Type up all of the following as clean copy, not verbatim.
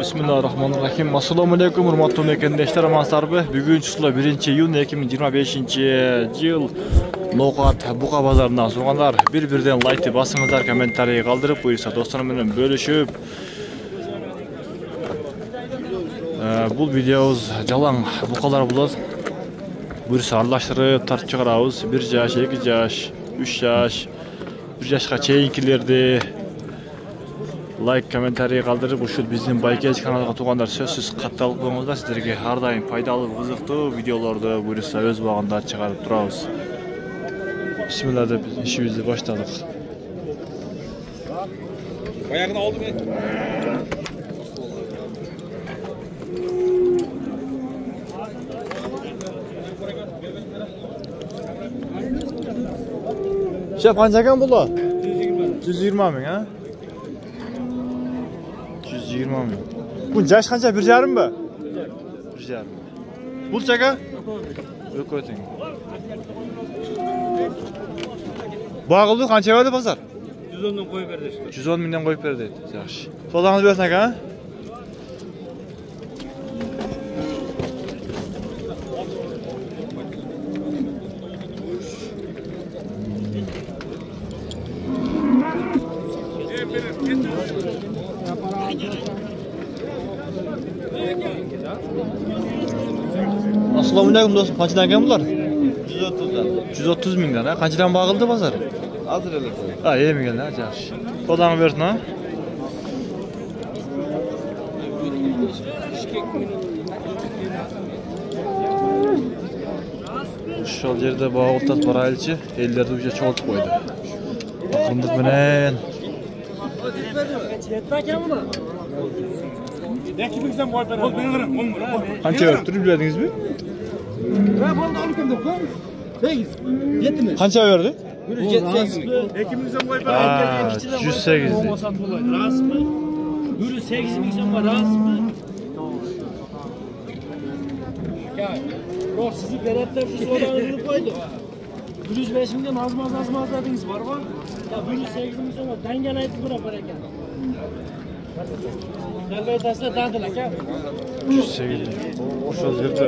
Bismillahirrahmanirrahim. Assalomu alaykum, hurmatli mekendeshlar, amansizlarmi? Bugun chusla 1-iyun 2025-yil. No'qat Buqa bozoridan so'g'anlar bir-biridan like bosingizlar, kommentariy qoldirib qo'ysa, do'stlarim bilan bo'lishib. Bu videomiz jalan buqalar bo'ladi. Bursa aralashtirib tartib chiqaramiz. 1 yosh, 2 yosh, 3 yosh, 1 yoshga cheyinkilerdi. Like, kommentariy qoldirib, shu bizning Baykej kanaliga to'g'anlar so'zsiz qattiqlik bo'lingizlar. Sizlarga har doim foydali, qiziqli videolarni buyursa o'z vaqtida chiqarib turamiz. Bismillah deb ishimizni boshladik. Oyog'ini oldimi? Şef qancha ekan bular? 120 ming, ha? 120 ming. Bu yaş qancha? 1,5 mi? 1,5. Bul chaka? Yo'q o'ting. Bağıldı qancha berdi bozor? 110 dan qo'yib berdi. 110 mingdan qo'yib berdi. Yaxshi. Sodangni bersin aka. Assalomu alaykum do'stim, qanchadan ekan bular? 130 dan. 130 mingdan, ha? Qanchadan bag'ildi bozor? Hozir elas. Ha, yemigan, ha, yaxshi. Sodangni bersin, ha? Şu yerda bağıltat barayılçı, ellerdi uca çoğultup koydu. Bakındık menen. Qancha verib turib biladingiz mi? Qancha verdi? 178 mi? 108 di. Rasmi? 108 ming so'm rasmi? Yo'q, sizni beratda shu so'rani qo'ydi. 105 mingdan azmaz dedingiz, bormi? Ya 108 ming so'm dangal aytib bor ekan. Albatta dandil aka. 108. O'sha yerda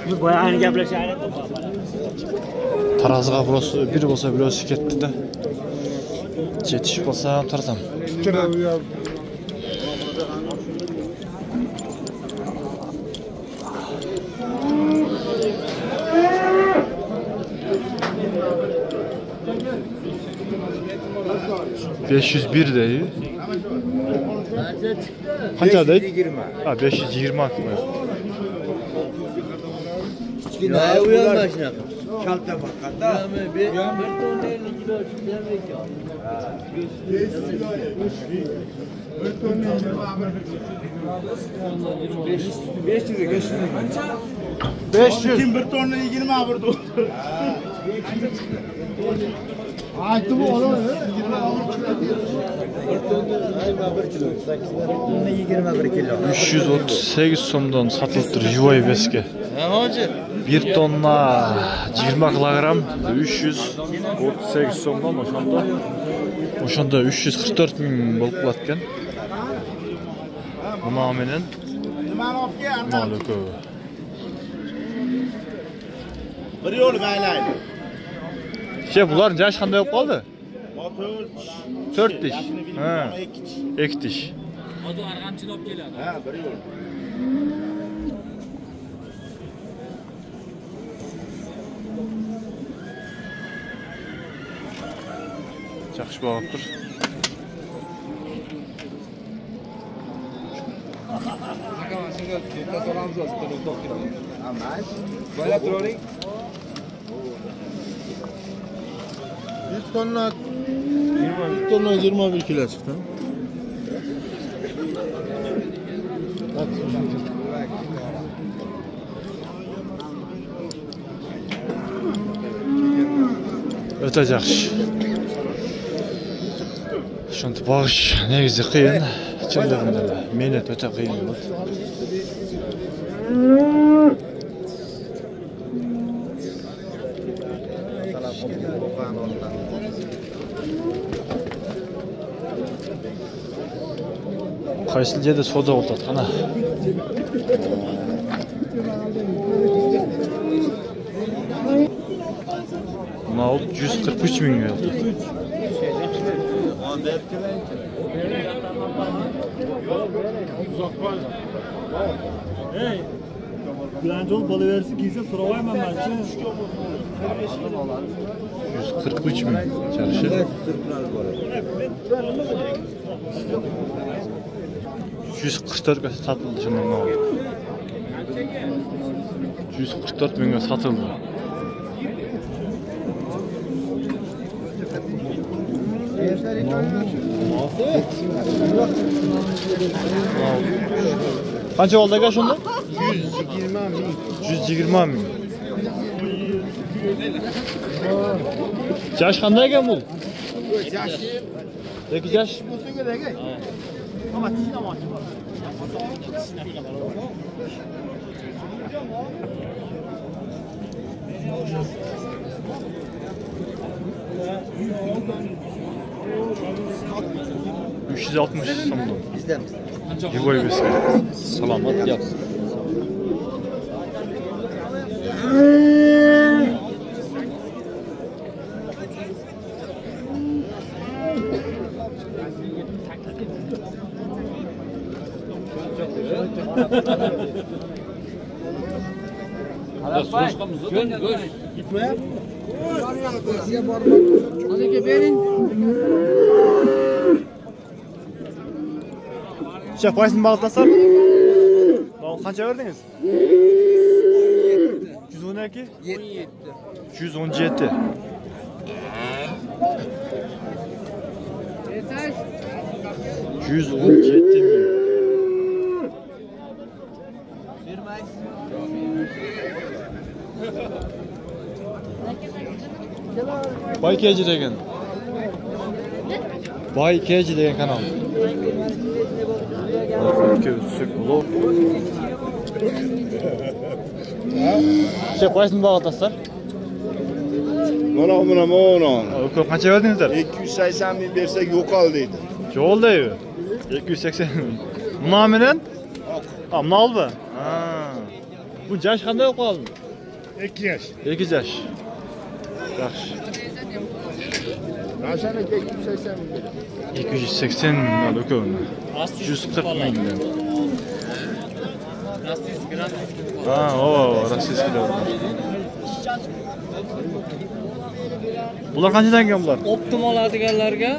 Bu boyag'ini gaplashyapti. tarazıga burası bir bo'lsa birosi ketdi-da. Yetishib qolsam tarzam. ...501 deydi. Qancha deydi? 520. Ha, 520 akma. Ya uyanma shunaqa. Kalta bakanda. Bir tonna 50 kilo demek ya. 500 kim bir tonna 20 vurdu. Aytdi bu ona 21 kilo. 338 so'mdan satılıptır Jivoy Veske. Ha hozir. 1 tonna 20 kilogram 338 so'mdan o'shanda 344 ming bo'lib qolgan. Buna menen nimani olib kel? malaka. Bir yo'l maylaydi. Şef bular yaş qanday bo'lib qoldi? 4 dish. Ha. 2 dish. Hozir arg'amchini olib keladi. Ha, bir yo'l. Yaxshi bo'libdir. tonna 21 kilo chiqdi. O'ta yaxshi. Shunday bag'ish negizi qiyin. Chillig'imda mehnat o'ta qiyin bo'ldi. Qaysi yerda savdo o'tadi qana? Mana 143 mingga oldi. Hey. Bilançol bolaversa kelsa so'rayman menchi. 143 ming charishi. 144 ga sotildi shundan mana. 144 mingga sotildi. Qancha oldi aka shunda? 120 ming. Yaş qanday ekan bu? Yaş. 2 yaş. Bo'lsin kerak. Ama tishnamoq. 360 so'mdan. Bizden. Yuboy bersin. Salomat yapsın. Gitme. Hadi verin. Şef qaysini bağlatlasam? Qancha verdingiz? 112? 17. 117. Yeter. 117 ming. Bay Keci degan. Bay Keci degan kanal. Şef qaysini bağlatasizlar? Mana Ko'p qancha verdingizlar? 280 ming bersak yo'qol deydi. Yo'lda-yu. 280 ming. Buna bilan? Ha, buni oldi. Ha. Bu yaş qanday qoldi? 2 yaş. 2 yaş. Yaxshi. Aşağıda 280 ming. 280 ming do'kon. 140 mingdan. Ha, o, rossiyskilar. Bular qanchadan kelgan bular? Optim oladiganlarga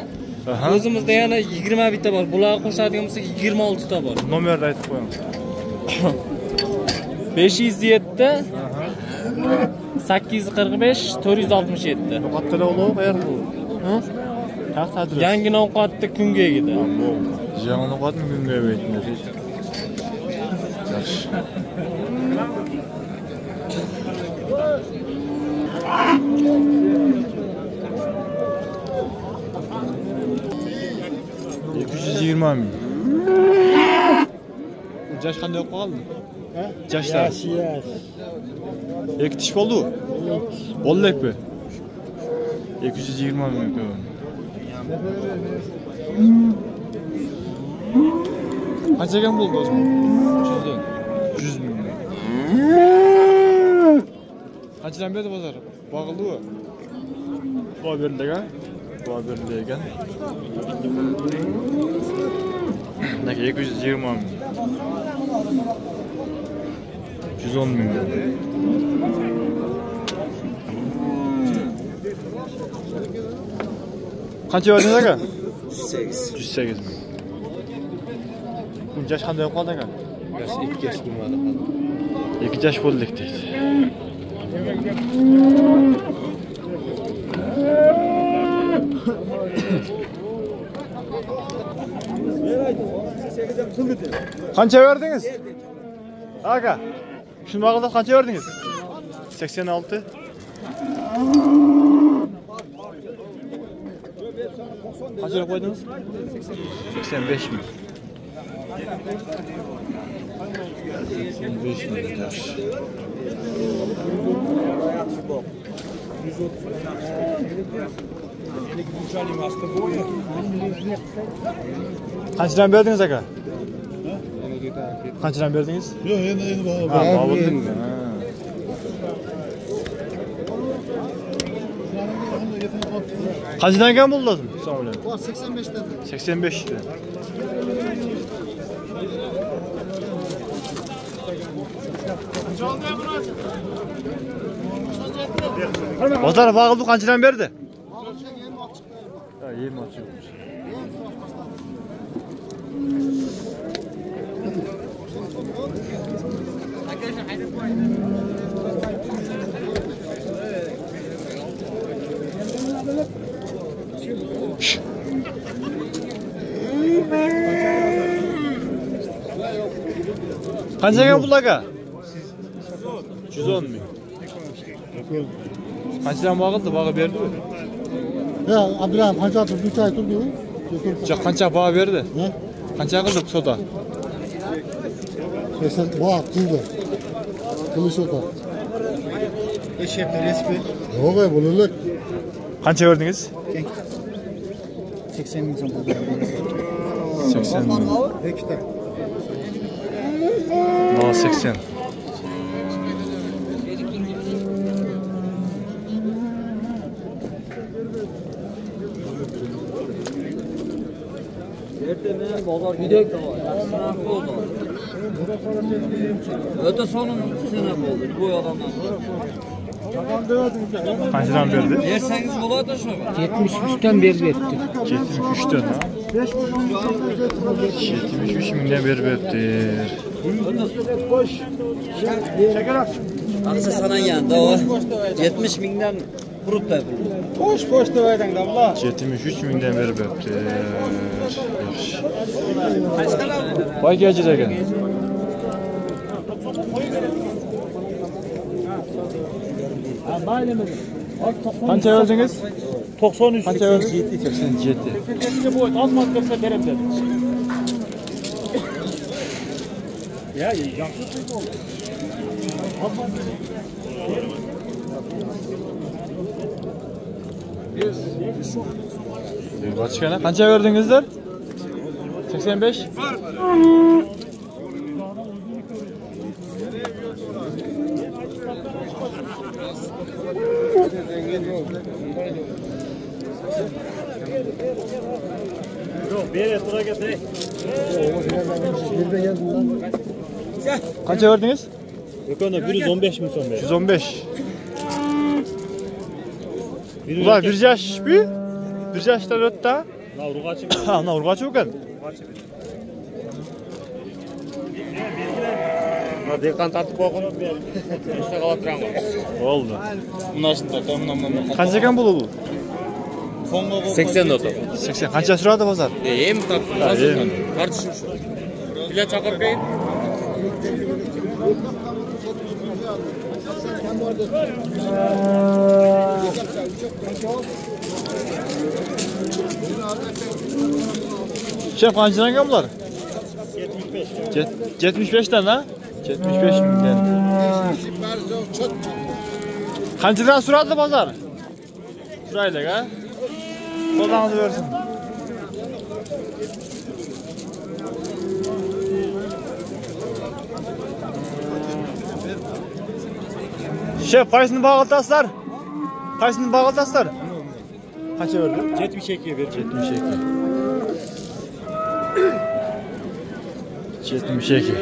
o'zimizda yana 20 bitta bor. Bularga qo'shadigan bo'lsak 26 ta bor. Nomerni aytib qo'ying. 507 845 467. Qattala o'g'li qayerda bu? Ha? Qayerda adres? Yangi Novqatda Kungegida. Yangi Novqatmi Kungegida? Yaxshi. $220 ming. Yaş qanday qoldi? Ha? Yaşlar. Yaş. Ek tish bo'ldi? Bo'ldakmi? 220 ming. Qanchagan bo'ldi o'zi? 100 ming. Qanchadan berdi bozor? Bo'g'ildi-ku. Boy berilgan. Boy berilgan. Nega 220 ming. 110 ming. Qancha verdingiz aka? 108. 108 ming. Buncha qanday qoldi aka? Yaş 2 yaş bulmadı. 2 yaş bo'ldik deydi. Qancha verdingiz? Aka. Shuni vaqtda qancha verdingiz? 86. Qancha qo'ydingiz? 85 ming. 85 ming. Qanchadan berdingiz aka? Qanchadan berdingiz? Yo'q, endi Ha, bağladım. Qanchadan ekan bu lazım? Var 85'ten. 85 lira. Bozor bağıldı qanchadan berdi? Ha, yem açıyormuş. Qanchaga pul aka? 110 ming. Qanchadan bağıldı? Bağı berdi mi? Ya Abdurrahim qancha turdi? 3 oy turdi-ku. Jo'q, qancha bağı berdi? Ha? Qancha qildi sota? 80 vaqt qildi. Qilish o'ta. Yo'q, bo'lalik. Qancha berdingiz? 80 ming so'm. 80 ming. Ikkita. Bağı 80. Öte sonun sene oldu bu adamdan. Qanchadan berdi? Verseniz bo'ladi shu. 73'ten berib etdi. 73 dan ha. 73 mingdan berib beribdir. Aqsa sanaganda o 70 mingdan qurib da. 73 mingdan berib beribdir. Voy gajir ekan. Qancha verdingiz? 93. Qancha verdingiz? 87. Azmat qilsa berib dedi. Ya, yaxshi oldu. Başkana qancha verdingizlar? 85. Yok, bir yere tura getireyim. Qancha verdingiz? Eko'nda 115 ming so'm berdi. 115. Ular bir yaş mi? Bir yaşlar öttü ha? Na urg'achi. Ha, na urg'achi ekan. Dehqon tartib qo'ygan. Ishda qolib turaman. Oldu. Bundan shunday tomdan. Qancha ekan bu? 80 dota. 80. Qancha suradi bozor? Em tartib. Tartishim shu. Pila chaqirib qo'ying. Şef qanchadan ekan bular? 75. 75 dan ha? 75 mingdan. Qanchadan suradi bozor? Suraylik ha? Qo'lingizga bersin. Şef qaysini bağıltasizlar? Qaysini bağıltasizlar? Qancha berdi? 72 berdi. 72. 72.